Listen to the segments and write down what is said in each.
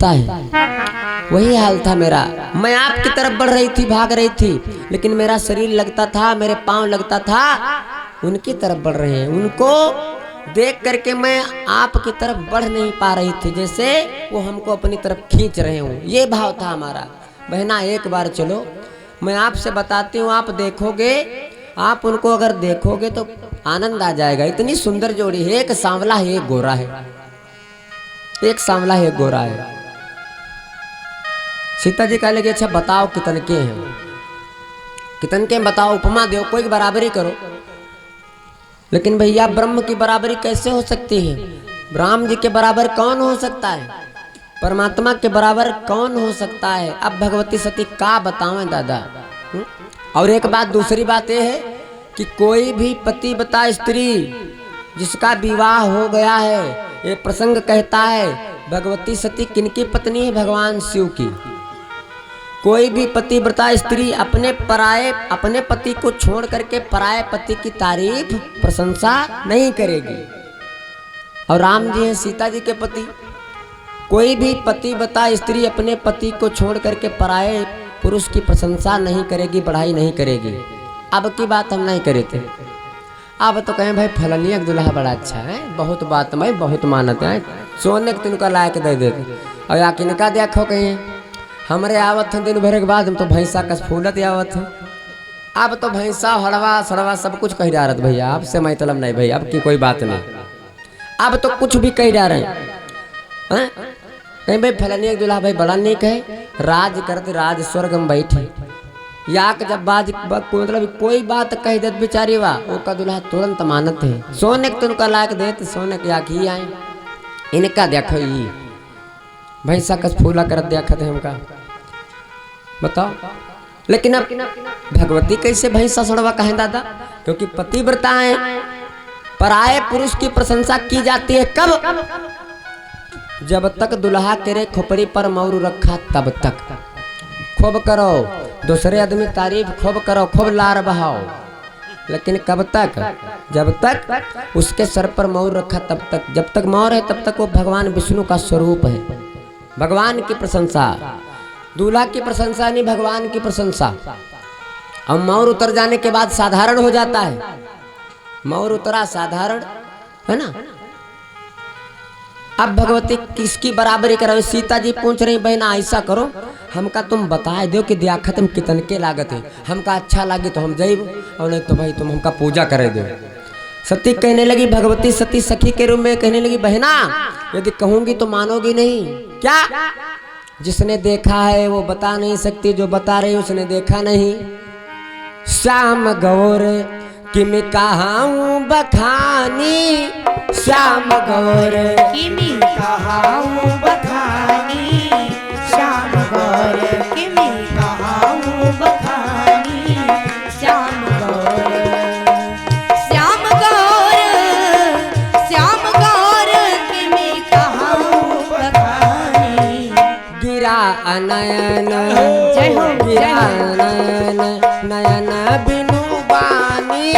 है। वही हाल था मेरा। मैं आपकी तरफ बढ़ रही थी, भाग रही थी, लेकिन मेरा शरीर लगता था, मेरे पांव लगता था उनकी तरफ बढ़ रहे हैं। उनको देख करके मैं आपकी तरफ बढ़ नहीं पा रही थी, जैसे वो हमको अपनी तरफ खींच रहे हूँ। ये भाव था हमारा। बहना एक बार चलो, मैं आपसे बताती हूँ, आप देखोगे, आप उनको अगर देखोगे तो आनंद आ जाएगा। इतनी सुंदर जोड़ी है, एक सांवला है एक गोरा है, एक सांवला है एक गोरा है। सीता जी कह लगे अच्छा बताओ कितन के हैं, कितन के बताओ, उपमा दो, कोई बराबरी करो। लेकिन भैया ब्रह्म की बराबरी कैसे हो सकती है? राम जी के बराबर कौन हो सकता है? परमात्मा के बराबर कौन हो सकता है? अब भगवती सती का बतावें दादा। और एक बात, दूसरी बात यह है कि कोई भी पतिव्रता स्त्री जिसका विवाह हो गया है, ये प्रसंग कहता है भगवती सती किनकी पत्नी है? भगवान शिव की। कोई भी पतिव्रता स्त्री अपने पति को छोड़ करके पराये पति की तारीफ प्रशंसा नहीं करेगी। और राम जी हैं सीता जी के पति। कोई भी पतिव्रता स्त्री अपने पति को छोड़ करके पराये पुरुष की प्रशंसा नहीं करेगी, बढ़ाई नहीं करेगी। अब की बात हम नहीं करे थे, अब तो कहें भाई फलनिया दुल्हा बड़ा अच्छा है, बहुत बात में बहुत मानते हैं, सोने के तिनका लायक दे देते। और या किनका देखो कहीं हमारे आवत हैं दिन भर के बाद, हम तो भैंसा कस फूलत आवत हैं। अब तो भैंसा हड़वा सड़वा सब कुछ कह जा रहा भैया, आपसे मैं तलब नहीं भैया, अब की कोई बात नहीं। अब तो कुछ भी कह जा रहे हैं। कहीं भाई फलनिया दुल्हा भाई बड़ा निक है, राज करते राज स्वर्ग में बैठे। या जब बाज मतलब कोई बात कह दे बेचारी वाह, वो का दुल्हा तुरंत मानत है। सोने के तुनका लायक देते, सोने के आँख ही आए। इनका देखो ये भैंसा कस फूला कर देखते हैं हमका, बताओ। लेकिन अब भगवती कैसे भैंसा सड़वा कहें दादा? क्योंकि पतिव्रता है, पराये पुरुष की प्रशंसा की जाती है कब? जब तक दुल्हा तेरे खोपड़ी पर मोर रखा तब तक। खूब करो, दूसरे आदमी तारीफ खूब करो, खूब लार बहाओ, लेकिन कब तक? जब तक उसके सर पर मोर रखा तब तक। जब तक मोर है तब तक वो भगवान विष्णु का स्वरूप है। भगवान की प्रशंसा, दूल्हा की प्रशंसा नहीं, भगवान की प्रशंसा। और मोर उतर जाने के बाद साधारण हो जाता है। मोर उतरा साधारण है ना। अब भगवती किसकी बराबरी करो? सीता जी पूछ रही बहना ऐसा करो, हमका तुम बताए दो कि दियाखत में कितन के लागत है, हमका अच्छा लगे तो हम जाइब, और नहीं तो भाई तुम हमका पूजा करे दो। सती कहने लगी, भगवती सती सखी के रूप में कहने लगी बहना यदि कहूंगी तो मानोगी नहीं क्या? जिसने देखा है वो बता नहीं सकती, जो बता रही उसने देखा नहीं। श्याम गौर किमि कहाऊं बखानी, श्याम गौर किमि कहाऊं बखानी, श्याम गौर किमि कहाऊं बखानी, श्याम गौर, श्याम गौर, श्याम गौर किमि कहाऊं बखानी। गिरा अनयन जय हो, गिरा नयन नयन बिनु बानी,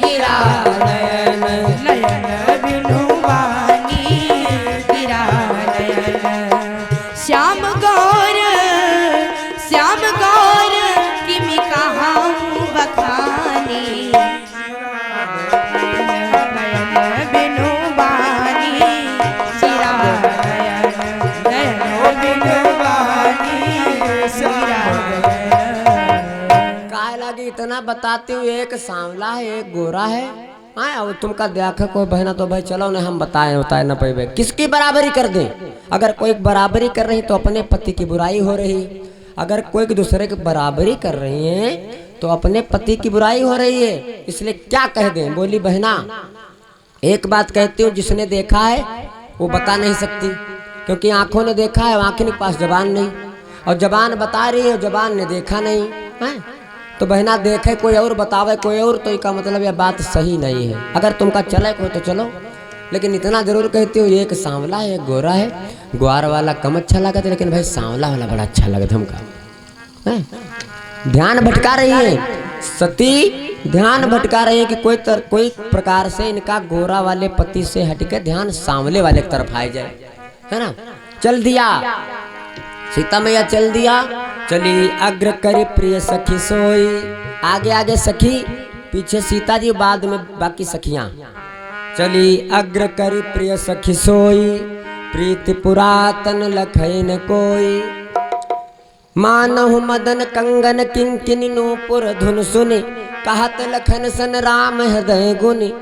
गिरा नयन नयन बिनु बानी, गिरा नयन। श्याम गौर, श्याम गौर किमि कहाऊं बखानी, नयन बिनु बानी, गिरा नयन, नयन बिनु बानी, गिरा नयन। काहे लगी इतना बताती हूँ, एक सांवला है एक गोरा है। हाँ और तुमका देखा कोई बहना तो भाई चलो ना हम बताए न पे किसकी बराबरी कर दें? अगर कोई बराबरी कर रही तो अपने पति की बुराई हो रही, अगर कोई दूसरे की बराबरी कर रही है तो अपने पति की बुराई हो रही है। इसलिए क्या कह दें? बोली बहना एक बात कहती हूँ, जिसने देखा है वो बता नहीं सकती, क्योंकि आंखों ने देखा है, आंखों के पास जबान नहीं, और जबान बता रही है, जबान ने देखा नहीं है। तो बहना देखे कोई और बतावे कोई और, तो इसका मतलब यह बात सही नहीं है। अगर तुमका चले कोई तो चलो, लेकिन इतना जरूर कहती हूँ एक सांवला है एक गोरा है। ग्वार वाला कम अच्छा लगा था, लेकिन भाई सांवला वाला बड़ा अच्छा लगा था हमका। ध्यान भटका रही है सती, ध्यान भटका रही है कि कोई प्रकार से इनका गोरा वाले पति से हटके ध्यान सांवले वाले की तरफ आ जाए, है ना। चल दिया, सीता मैया चल दिया। चली अग्र कर प्रिय सखी सोई, आगे आगे सखी, पीछे सीता जी, बाद में बाकी सखियां। चली अग्र कर प्रिय सखी सोई, प्रीति पुरातन लखै न कोई। मानहु मदन कंगन किंकिनी नूपुर धुन सुनि, कहत लखन सन राम हृदय गुनि।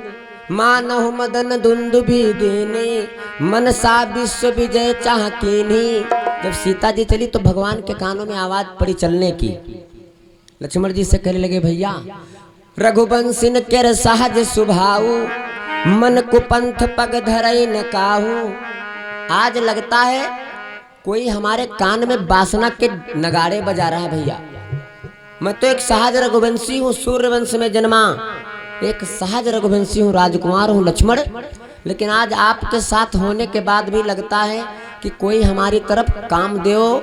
मानहु मदन दुंदुभि दीनी, मनसा विश्व विजय चाह कीन्ही। जब सीता जी चली तो भगवान के कानों में आवाज पड़ी चलने की। लक्ष्मण जी से कहने लगे, भैया रघुवंशिन केर सहज सुभाऊ, मन कुपंथ पग धरई न काहू। आज लगता है कोई हमारे कान में बासना के नगाड़े बजा रहा है। भैया मैं तो एक सहज रघुवंशी हूँ, सूर्यवंश में जन्मा एक सहज रघुवंशी हूँ, राजकुमार हूँ लक्ष्मण। लेकिन आज आपके साथ होने के बाद भी लगता है कि कोई हमारी तरफ कामदेव,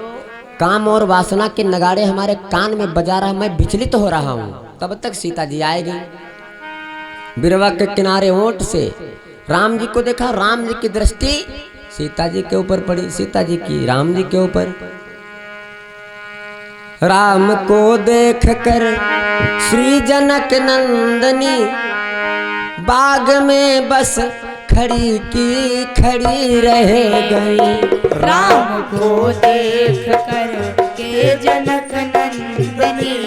काम और वासना के नगाड़े हमारे कान में बजा रहा, मैं विचलित हो रहा हूँ। तब तक सीता जी आएगी। बिरवा के किनारे ओंठ से राम जी को देखा, राम जी की दृष्टि सीता जी के ऊपर पड़ी, सीता जी की राम जी के ऊपर। राम को देख कर श्री जनक नंदनी, बाग में बस खड़ी की खड़ी रह गई। राम को देख कर के जनक नंदनी,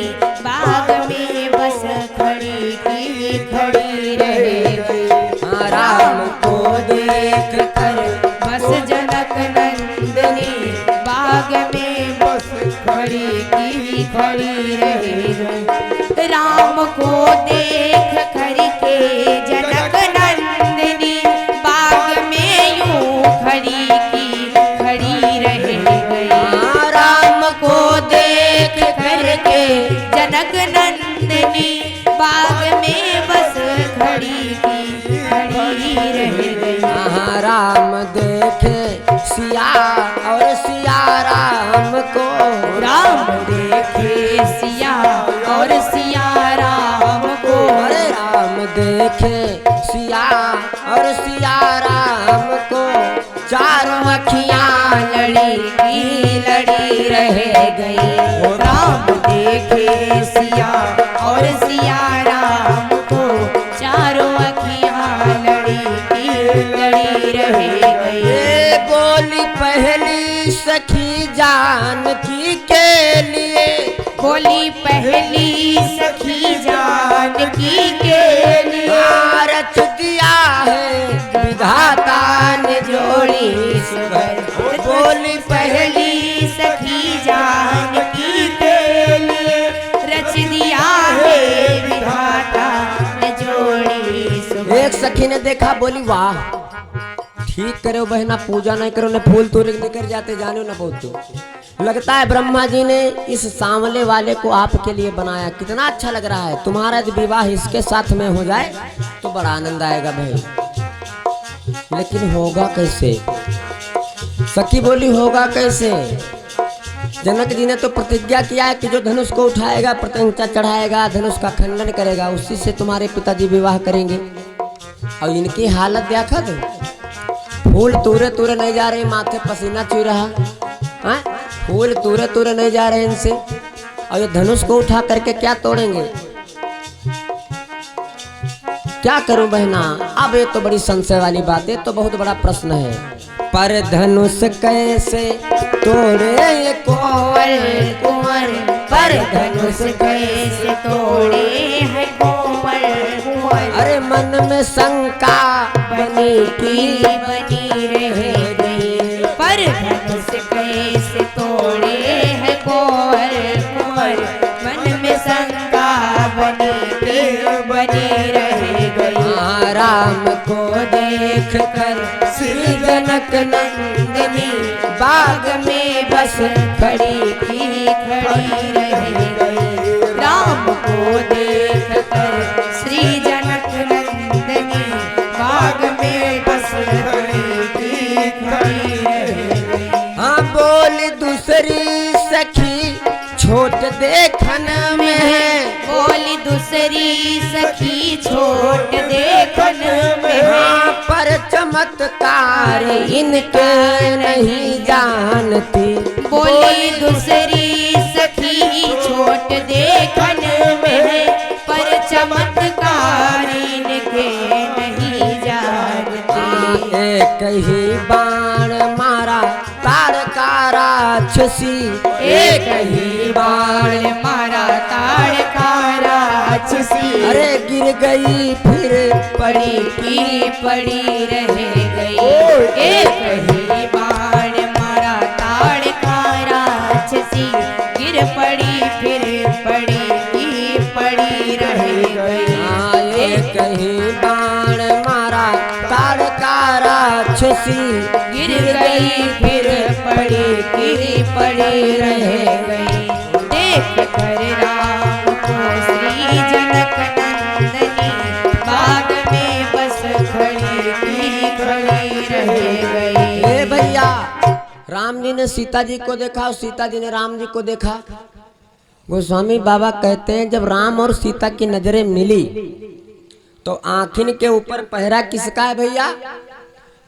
बाग में बस खड़ी की खड़ी रह गई। राम को देख कर बस जनक नंदनी, बाग में बस खड़ी की खड़ी रह गई। राम को देख कर के जनक नंदनी, बाग में यूं खड़ी की खड़ी रह गई। राम को देख कर के जनक नंदनी, बाग में बस खड़ी की खड़ी रह गई। राम देखे सिया और सिया राम को, राम देखे सिया और सिया राम को। अरे राम देखे सिया और सिया राम को, चारों अखियां लड़ी की लड़ी रह गई। राम देखे सिया और सिया राम को, चारों अखियां लड़ी की लड़ी रह गई। ये बोली पहली सखी जानकी के लिए, बोली पहली सखी जानकी के लिए। रच दिया है विधाता ने जोड़ी सुभर। बोली पहली सखी जानकी के लिए, रच दिया है विधाता ने जोड़ी सुभर। एक सखी ने देखा, बोली वाह, ठीक करो बहना, पूजा नहीं करो, न फूल तोड़ लेकर जाते जाने न बहुत। लगता है ब्रह्मा जी ने इस सांवले वाले को आपके लिए बनाया, कितना अच्छा लग रहा है। तुम्हारा यदि विवाह इसके साथ में हो जाए तो बड़ा आनंद आएगा भाई। लेकिन होगा कैसे? सखी बोली होगा कैसे? जनक जी ने तो प्रतिज्ञा किया है कि जो धनुष को उठाएगा, प्रत्यंचा चढ़ाएगा, धनुष का खंडन करेगा, उसी से तुम्हारे पिताजी विवाह करेंगे। और इनकी हालत देखा तो, फूल तूरे तूरे नहीं जा रहे, माथे पसीना चुई रहा है, फूल तूरे तूरे नहीं जा रहे इनसे। और ये धनुष को उठा करके क्या तोड़ेंगे? क्या करूं बहना? अब ये तो बड़ी संशय वाली बात है, तो बहुत बड़ा प्रश्न है। पर धनुष कैसे तोड़े ये कुंवर कुंवर, पर धनुष कैसे तोड़े है कुंवर कुंवर। अरे मन में शंका बनी की बनी रह गई, पर धनुष कैसे तोड़े है कुंवर कुंवर। मन में शंका बनी की बनी रह गई। राम को देख कर श्री जनक नंदिनी, बाग में बस खड़ी की खड़ी रह गई। राम को देख कर श्री जनक नंदिनी, बाग में बस खड़ी की खड़ी रह गई। हाँ बोल दूसरी सखी छोट देखन में है, बोली दूसरी सखी छोट देखन में है। हाँ पर चम चमत्कार इनके नहीं जानती। बोली दूसरी सखी छोट देखन में, पर चमत्कार इनके नहीं जानती। एक ही बाण मारा ताड़का राक्षसी, एक ही बाण मारा ताड़का राक्षसी। अरे गिर गई फिर पड़ी की पड़ी रह गई। एक ही बाण मारा ताड़का राक्षसी, गिर पड़ी फिर पड़ी की पड़ी रह गई। एक ही बाण मारा ताड़का राक्षसी, गिर गई फिर पड़ी की पड़ी रह गई। देख कर राम को श्री जनक नंदनी, बाग में बस खड़ी की खड़ी रह गई। ए भैया, राम जी ने सीता जी को देखा और सीता जी ने राम जी को देखा। गोस्वामी बाबा कहते हैं जब राम और सीता की नजरें मिली तो आँखिन के ऊपर पहरा किसका है भैया?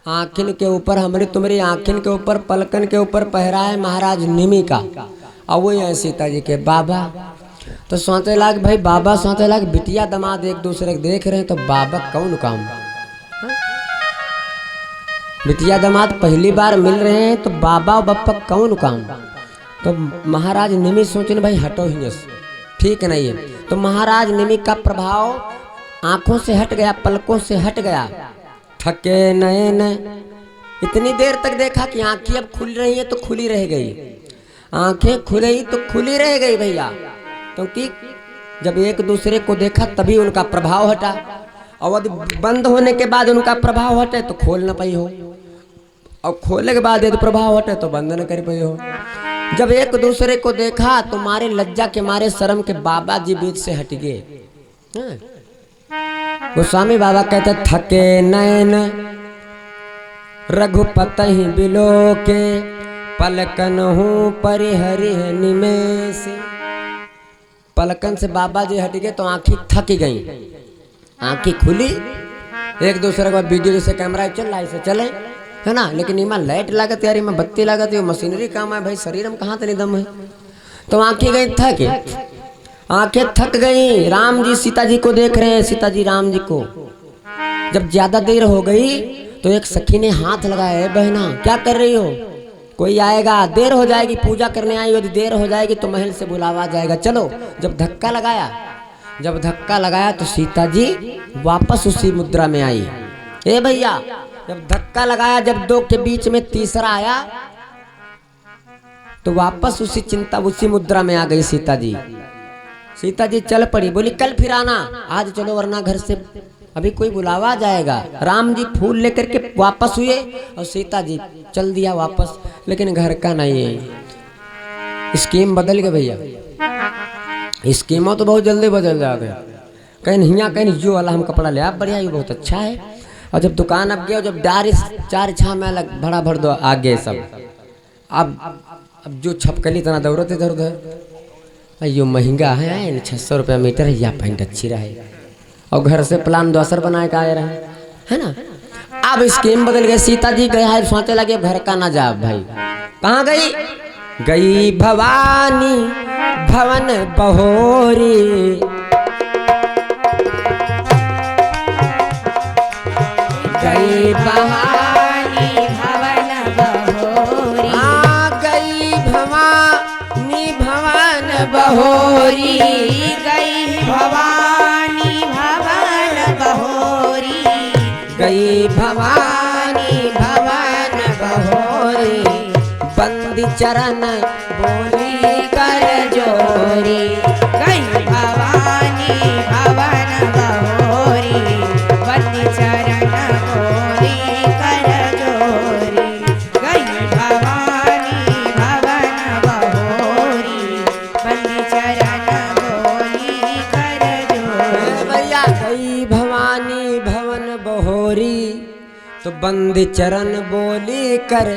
आँखिन के ऊपर, हमारी तुम्हारी आँखिन के ऊपर, पलकन के ऊपर पहरा है महाराज निमि का, और वही है सीता जी के बाबा। तो सोचने लाग भाई, बाबा सोचने लाग बिटिया दामाद एक दूसरे को देख रहे हैं, तो बाबा कौन काम? बिटिया दामाद पहली बार मिल रहे हैं तो बाबा और बप्पा कौन काम? तो महाराज निमि सोचने भाई हटो ही, ठीक नहीं है। तो महाराज निमि का प्रभाव आंखों से हट गया, पलकों से हट गया। थके नयन, इतनी देर तक देखा कि आंखें अब खुल रही हैं तो खुली रह गई, आंखें खुली तो खुली रह गई भैया, क्योंकि जब एक दूसरे को देखा तभी उनका प्रभाव हटा, और बंद होने के बाद उनका प्रभाव हटे तो खोल न पाई हो, और खोलने के बाद यदि प्रभाव हटे तो बंद न कर पाई हो। जब एक दूसरे को देखा तो मारे लज्जा के मारे शर्म के बाबा जी बीच से हट गए। गोस्वामी बाबा कहते थके नयन रघुपति बिलो के, पलकन हूँ परिहरि निमेष। पलकन से बाबा जी हट गए तो आंखें थक गई, आंखें खुली। एक दूसरे को वीडियो जैसे कैमरा चल रहा है ऐसे चले, है ना, लेकिन इमा लाइट लागत यार, इमा बत्ती लागत, ये मशीनरी काम है भाई, शरीर में कहाँ तनी दम है। तो आंखें गई थक, आंखें थक गई। राम जी सीता जी को देख रहे हैं, सीता जी राम जी को। जब ज्यादा देर हो गई तो एक सखी ने हाथ लगाया, बहना क्या कर रही हो, कोई आएगा, देर हो जाएगी, पूजा करने आई, यदि देर हो जाएगी तो महल से बुलावा जाएगा, चलो। जब धक्का लगाया तो सीता जी वापस उसी मुद्रा में आई। ए भैया, जब धक्का लगाया, जब दो के बीच में तीसरा आया तो वापस उसी चिंता, उसी मुद्रा में आ गई सीता जी। सीता जी चल पड़ी, बोली कल फिर आना, आज चलो वरना घर से अभी कोई बुलावा जाएगा। राम जी फूल लेकर के वापस हुए और सीता जी चल दिया वापस, लेकिन घर का नहीं है। स्कीम बदल गए भैया, स्कीमों तो बहुत जल्दी बदल जाते हैं। कहीं हिया कहीं जो वाला हम कपड़ा ले आप बढ़िया, ये बहुत अच्छा है। और जब दुकान अब गया, जब चार छा में अलग भड़ा भर दो आगे सब, अब जो छपकली तना दौड़ते इधर उधर, यो महंगा है 600 रुपया मीटर है, या पैंट अच्छी रहे, और घर से प्लान दोसर बनाए का आए रहे, है ना। अब स्कीम बदल गए, सीता जी गए सोचने लगे घर का ना जा भाई। कहाँ गई? गई भवानी भवन बहोरी, गई भवानी भवन बहोरी, गई भवानी भवन बहोरी, गई भवानी भवन बहोरी, गई भवानी भवन बहोरी, बंदी चरण बोली कर जोरी। गई भवानी भवन बहोरी, बंदी चरण बोली कर जोरी। गई भवानी भवन बहोरी, बंदी चरण बोली कर जोरी। भैया गई भवानी भवन बहोरी तो बंदी चरण बोली कर।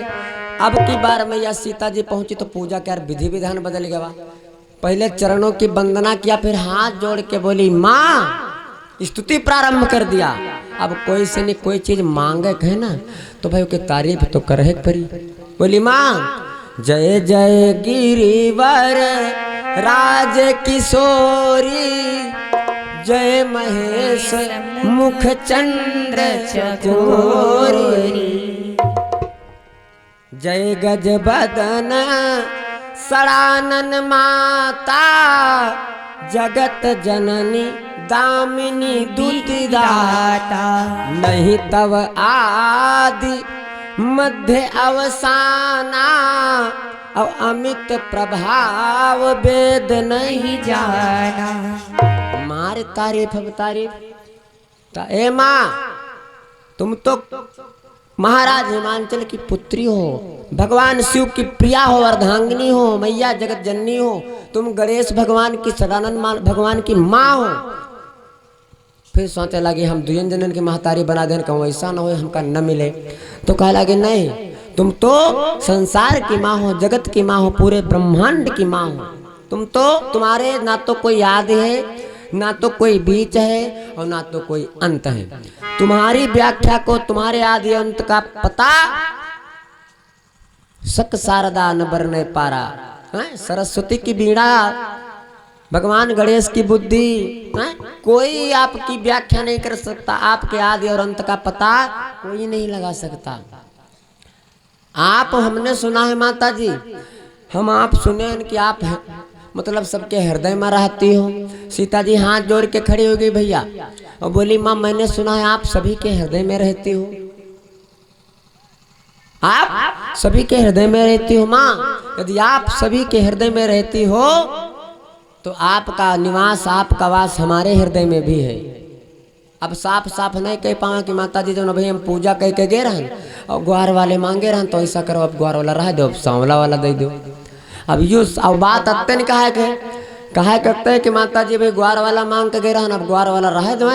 अब की बार मैया सीता जी पहुंची तो पूजा का विधि विधान बदल गया। पहले चरणों की वंदना किया, फिर हाथ जोड़ के बोली माँ, स्तुति प्रारंभ कर दिया। अब कोई से नहीं कोई चीज मांगे है ना तो भाई उसकी तारीफ तो करे परी। बोली माँ जय जय गिरिवर राज किशोरी, जय महेश मुख चंद्र चकोरी, जय गज बदन सड़ानन माता, जगत जननी दामिनी दुति दाता, नहीं तव आदि मध्य अवसाना, और अमित प्रभाव वेद नहीं जाना। मारे तारीफ अब तारीफ। ए माँ तुम तो महाराज हिमांचल की पुत्री हो, भगवान शिव की प्रिया हो, अर्धांगिनी हो, मैया जगत जननी हो, तुम गणेश भगवान की सदानंद भगवान की माँ हो। फिर सोचने लगे हम दुयन जनन की महतारी बना दें, कहूँ ऐसा ना हो हमका न मिले। तो कह लगे नहीं तुम तो संसार की माँ हो, जगत की माँ हो, पूरे ब्रह्मांड की माँ हो। तुम तो तुम्हारे ना तो कोई याद है, ना तो कोई बीच है, और ना तो कोई अंत है। तुम्हारी व्याख्या को तुम्हारे आदि अंत का पता सक शारदा न बरने पारा। सरस्वती की बीड़ा, भगवान गणेश की बुद्धि, कोई आपकी व्याख्या नहीं कर सकता। आपके आदि और अंत का पता कोई नहीं लगा सकता। आप हमने सुना है माता जी, हम आप सुने हैं कि आप मतलब सबके हृदय में रहती हो। सीता जी हाथ जोड़ के खड़ी हो गई भैया और बोली माँ मैंने सुना है आप सभी के हृदय में रहती हो, आप सभी के हृदय में रहती हो माँ। यदि आप सभी के हृदय में रहती हो तो आपका निवास, आपका वास हमारे हृदय में भी है। अब साफ साफ नहीं कह पावा कि माता जी जो न भाई हम पूजा कह के गे रहन और ग्वार वाले मांगे रहन, तो ऐसा करो अब ग्वार वाला रह दो, अब सांवला वाला दे दो। अब यू अब बात अत्ते ने कहा करते है कि माता जी भाई ग्वार वाला मांग के गए रहन, अब ग्वार वाला रह दो,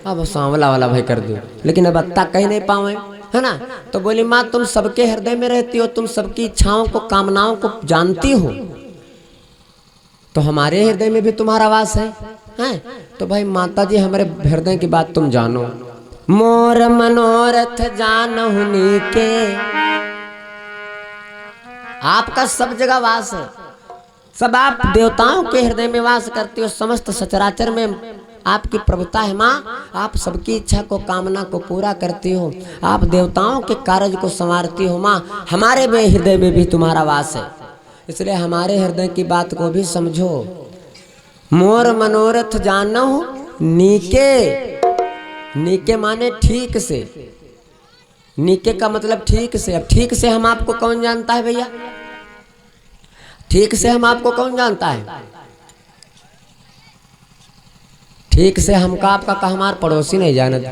अब सांवला वाला भाई कर दो। लेकिन अब अत्ता कह नहीं पावे, है ना। तो बोली माँ तुम सबके हृदय में रहती हो, तुम सबकी इच्छाओं को, कामनाओं को जानती हो, तो हमारे हृदय में भी तुम्हारा वास है। तो भाई माता जी हमारे हृदय की बात तुम जानो। मोर मनोरथ जानहु नीके, आपका सब जगह वास है, सब आप देवताओं के हृदय में वास करती हो। समस्त सचराचर में आपकी प्रभुता है माँ, आप सबकी इच्छा को, कामना को पूरा करती हो, आप देवताओं के कार्य को संवारती हो माँ। हमारे में हृदय में भी तुम्हारा वास है, इसलिए हमारे हृदय की बात को भी समझो। मोर मनोरथ जानहु नीके, नीके माने ठीक से, नीके का मतलब ठीक से। अब ठीक से हम आपको कौन जानता है भैया, ठीक से हम आपको कौन जानता है? ठीक से हमका आपका का हमारे पड़ोसी नहीं जानत।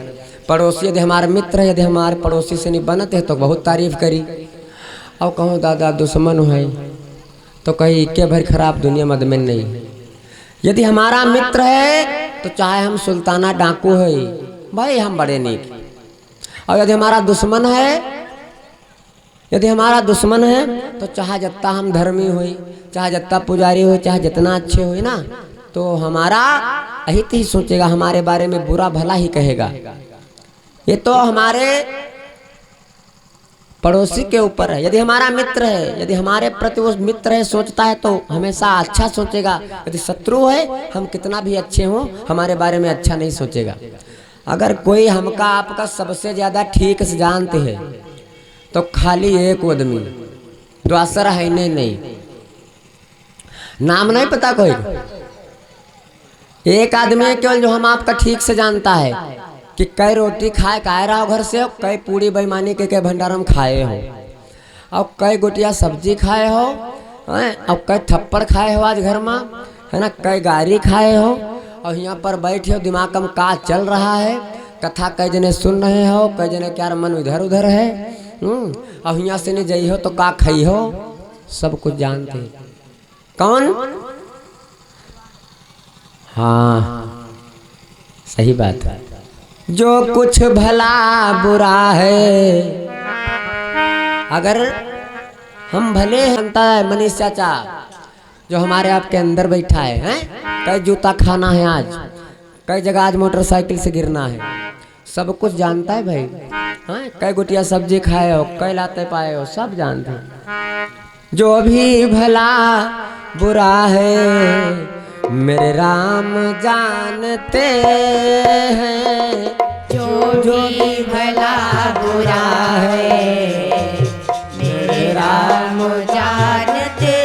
पड़ोसी यदि हमारे मित्र है, यदि हमारे पड़ोसी से नहीं बनते तो बहुत तारीफ करी, और कहूँ दादा दुश्मन है तो कहीं के भर खराब दुनिया मद में नहीं। यदि हमारा मित्र है तो चाहे हम सुल्ताना डाकू है भाई हम बड़े नेक, और यदि हमारा दुश्मन है, यदि हमारा दुश्मन है तो चाहे जितना हम धर्मी हो, चाहे जितना पुजारी हो, चाहे जितना अच्छे हो ना, तो हमारा अहित ही सोचेगा, हमारे बारे में बुरा भला ही कहेगा। ये तो हमारे पड़ोसी के ऊपर है। यदि हमारा मित्र है, यदि हमारे प्रति वो मित्र है सोचता है तो हमेशा अच्छा सोचेगा। यदि शत्रु है, हम कितना भी अच्छे हों हमारे बारे में अच्छा नहीं सोचेगा। अगर कोई हमका आपका सबसे ज्यादा ठीक से जानते हैं तो खाली एक आदमी, दूसरा है नहीं, नाम नहीं पता कोई, एक आदमी है केवल जो हम आपका ठीक से जानता है कि कई रोटी खाए काहे रहा हो घर से, कई पूड़ी बेईमानी के भंडार में खाए हो, और कई गोटिया सब्जी खाए हो, और कई थप्पड़ खाए हो आज घर में, है ना, कई गारी खाए हो, और यहाँ पर बैठे हो दिमाग में का चल रहा है, कथा कई जने सुन रहे हो, कई जने क्या मन इधर उधर है, और यहाँ से नहीं जाइ हो तो का खाई हो, सब कुछ जानते हैं। कौन? हाँ सही बात है। जो कुछ भला बुरा है, अगर हम भले बनता है मनीष चाचा जो हमारे आपके अंदर बैठा है, कई जूता खाना है आज, कई जगह आज मोटरसाइकिल से गिरना है, सब कुछ जानता है भाई। हाँ, कई गुटिया सब्जी खाए हो, कई लाते पाए हो, सब जानते हैं। जो भी भला बुरा है मेरे राम जानते हैं। जो भी भला बुरा है मेरे राम जानते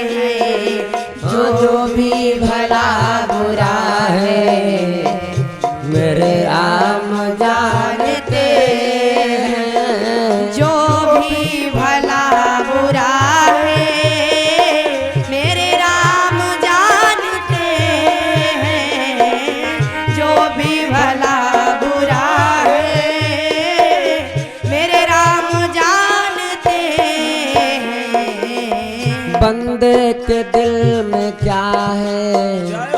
हैं। जो भी भला बुरा है मेरे राम जानते हैं। जो भी भला बुरा है मेरे राम जानते हैं। जो भी भला बुरा है मेरे राम जानते हैं। बंदे के दिल में क्या है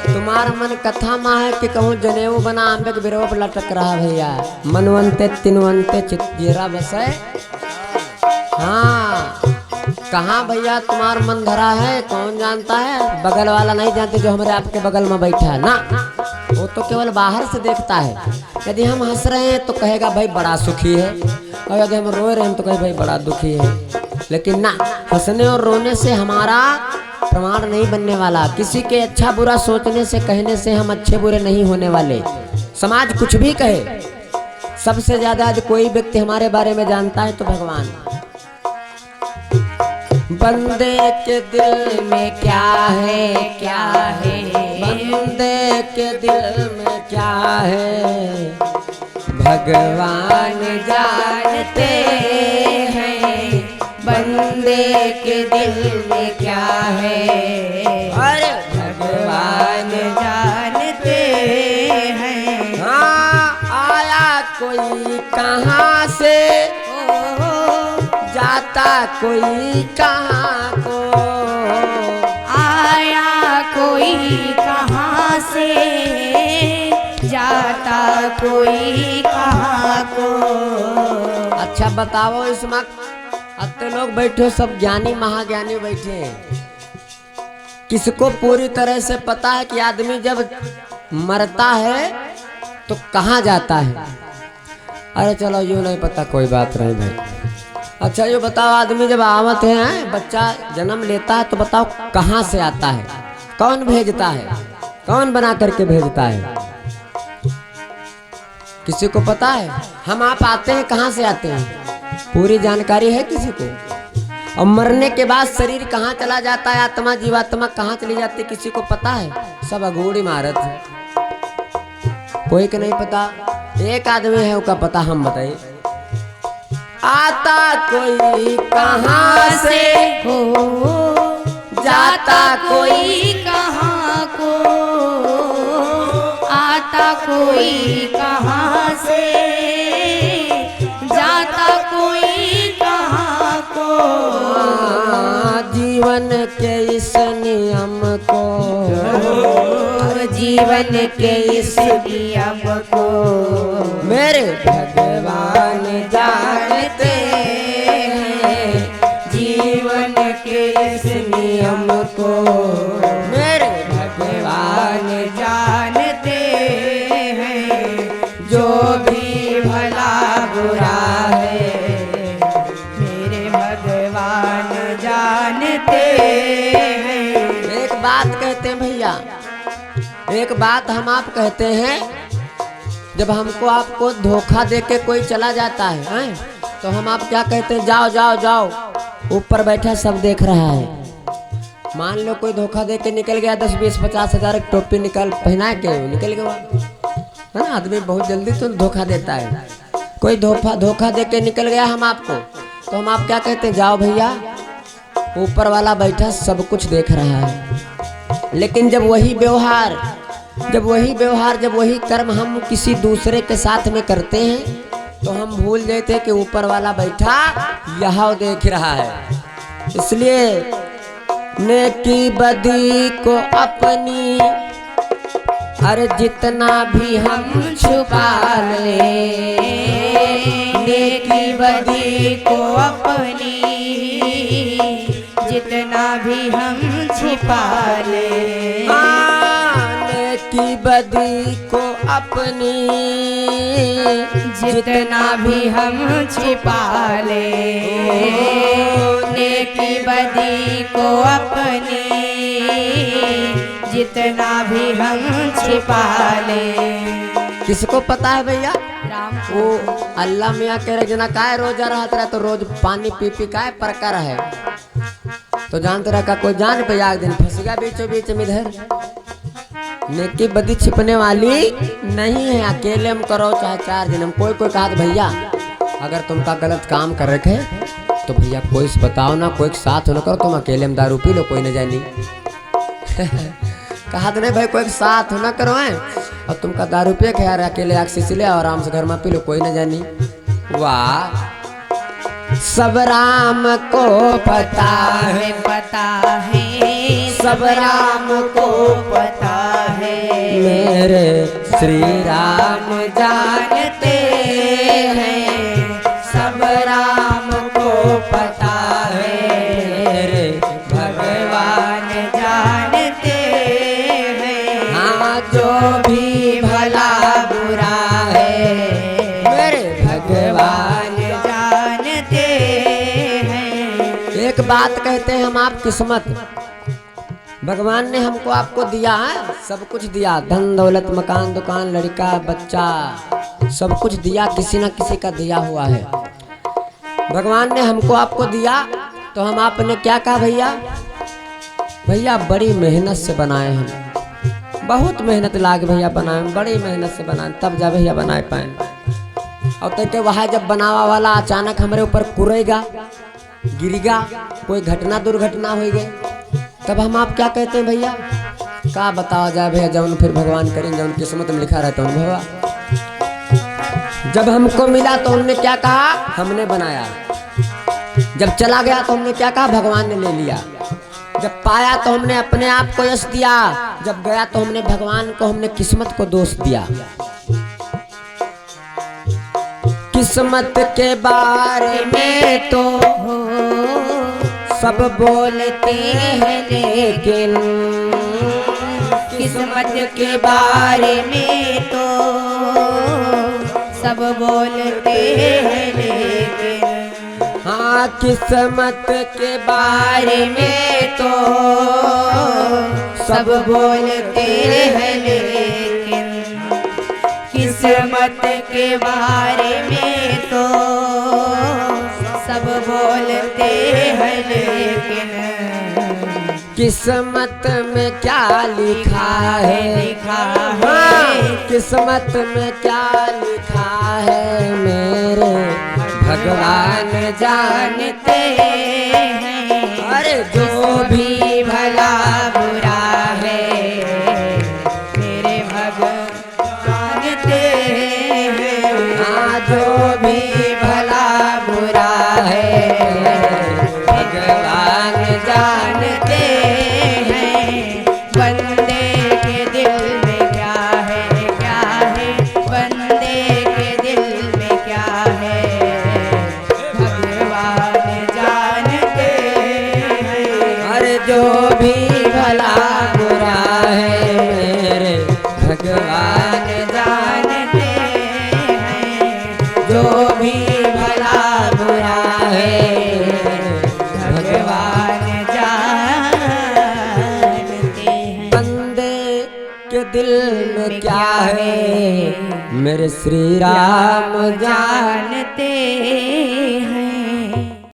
तुम्हारा मन कथा माँ है कि कहूँ जनेऊ बना आंबे के बिरवा पर लटक रहा भैया। मनवंते तिनवंते चितजीरा बसे। हाँ, कहाँ भैया तुम्हारा मन धरा है कौन जानता है? बगल वाला नहीं जानते जो हमारे आपके बगल में बैठा है ना, वो तो केवल बाहर से देखता है। यदि हम हंस रहे हैं तो कहेगा भाई बड़ा सुखी है, और यदि हम रो रहे हैं तो कहे भाई बड़ा दुखी है। लेकिन ना, हंसने और रोने से हमारा प्रमाण नहीं बनने वाला। किसी के अच्छा बुरा सोचने से कहने से हम अच्छे बुरे नहीं होने वाले। समाज कुछ भी कहे, सबसे ज्यादा यदि कोई व्यक्ति हमारे बारे में जानता है तो भगवान। बंदे के दिल में क्या है, क्या है बंदे के दिल में क्या है भगवान जानते हैं। बंदे के दिल में क्या है अरे भगवान जानते हैं। हाँ, आया कोई कहाँ से जाता कोई कहाँ को। आया कोई कहाँ से जाता कोई कहाँ को। अच्छा बताओ, इस वक्त अत्ते लोग बैठे हो, सब ज्ञानी महाज्ञानी बैठे हैं। किसको पूरी तरह से पता है कि आदमी जब मरता है तो कहाँ जाता है? अरे चलो यूँ नहीं पता, कोई बात नहीं भाई। अच्छा ये बताओ, आदमी जब आवत है, बच्चा जन्म लेता है तो बताओ कहाँ से आता है? कौन भेजता है? कौन बना करके भेजता है? किसी को पता है? हम आप आते हैं, कहाँ से आते हैं पूरी जानकारी है किसी को? और मरने के बाद शरीर कहाँ चला जाता है, आत्मा जीवात्मा कहाँ चली जाती है, किसी को पता है? सब अगूढ़ इमारत है, कोई के नहीं पता। एक आदमी है उसका पता, हम बताइए। आता कोई कहाँ से हो जाता कोई कहाँ को। आता कोई कहाँ से जाता कोई कहाँ को। जीवन के इस नियम को, जीवन के इस नियम को मेरे भगवान जानते हैं। जीवन के इस नियम को मेरे भगवान जानते हैं। जो भी भला बुरा है मेरे भगवान जानते हैं। एक बात कहते हैं भैया, एक बात हम आप कहते हैं, जब हमको आपको धोखा देके कोई चला जाता है तो हम आप क्या कहते हैं? जाओ जाओ जाओ, ऊपर बैठा सब देख रहा है। मान लो कोई धोखा देके निकल गया, 10 20 50 हजार की टोपी निकल पहना के निकल गया, है ना? आदमी बहुत जल्दी तो धोखा देता है। कोई धोखा देके निकल गया हम आपको, तो हम आप क्या कहते हैं? जाओ भैया, ऊपर वाला बैठा सब कुछ देख रहा है। लेकिन जब वही व्यवहार, जब वही कर्म हम किसी दूसरे के साथ में करते हैं तो हम भूल जाते हैं कि ऊपर वाला बैठा यहाँ देख रहा है। इसलिए नेकी बदी को अपनी अरे जितना भी हम छुपा ले, नेकी बदी को अपनी जितना भी हम छिपा ले। नेकी बदी को अपनी जितना भी हम छिपा ले, नेकी बदी को अपनी जितना भी हम छिपा ले। किसको पता है भैया? राम वो अल्लाह मियाँ कह रहे जना काय रोजा रहता रहे तो रोज पानी पी पी काय परकर है, तो जानते रहा का कोई जान पे एक दिन फंस गया बीचों बीच में इधर। नेकी बदी छिपने वाली नहीं है, अकेले हम करो चाहे 4 दिन हम। कोई कोई कहा भैया अगर तुमका गलत काम कर रखे तो भैया कोई से बताओ ना, कोई साथ न करो, तुम अकेले में दारू पी लो कोई न जानी। कहा तो नहीं भाई कोई साथ न करो है, और तुमका दारू पिए के यार अकेले आग से ले आराम से घर में पी लो कोई न जानी। वाह सब राम को पता है, पता है सब राम को पता है, मेरे श्री राम जानते हैं सब राम को पता है, मेरे भगवान जानते हैं। हाँ जो भी भला बुरा है मेरे भगवान। जानते हैं। एक बात कहते हैं हम आप किस्मत, भगवान ने हमको आपको दिया है, सब कुछ दिया, धन दौलत मकान दुकान लड़का बच्चा सब कुछ दिया, किसी न किसी का दिया हुआ है। भगवान ने हमको आपको दिया तो हम आपने क्या कहा भैया? भैया बड़ी मेहनत से बनाए हम, बहुत मेहनत लागे भैया बनाए, बड़ी मेहनत से बनाए तब जा भैया बनाए पाए। और तक के वहाँ जब बनावा वाला अचानक हमारे ऊपर कुरेगा गिरेगा, कोई घटना दुर्घटना हो गई, तब हम आप क्या कहते हैं भैया? का बताओ जाए भैया, जब फिर भगवान करेंगे, जब किस्मत में लिखा रहता हूँ भैया। जब हमको मिला तो उन्होंने क्या कहा? हमने बनाया। जब चला गया तो हमने क्या कहा? भगवान ने ले लिया। जब पाया तो हमने अपने आप को यश दिया, जब गया तो हमने भगवान को, हमने किस्मत को दोष दिया। किस्मत के बारे में तो सब बोलते हैं लेकिन, किस्मत के बारे में तो सब बोलते हैं लेकिन, हाँ किस्मत के बारे में तो सब बोलते हैं लेकिन, किस्मत के बारे में तो सब बोलते हैं लेकिन, किस्मत में क्या लिखा है? लिखा हाँ, है किस्मत में क्या लिखा है मेरे भगवान जानते हैं। अरे जो भी भला बुरा है मेरे भगवान जानते हैं। हाँ जो भी भला बुरा है भगवान जानते हैं। बंदे के दिल में क्या है, क्या है, बंदे के दिल में क्या है, भगवान जानते हैं। अरे जो भी भला बुरा है मेरे भगवान जानते हैं। जो भी भला बुरा है भगवान जानते हैं। बंदे के दिल में क्या है मेरे श्री राम जानते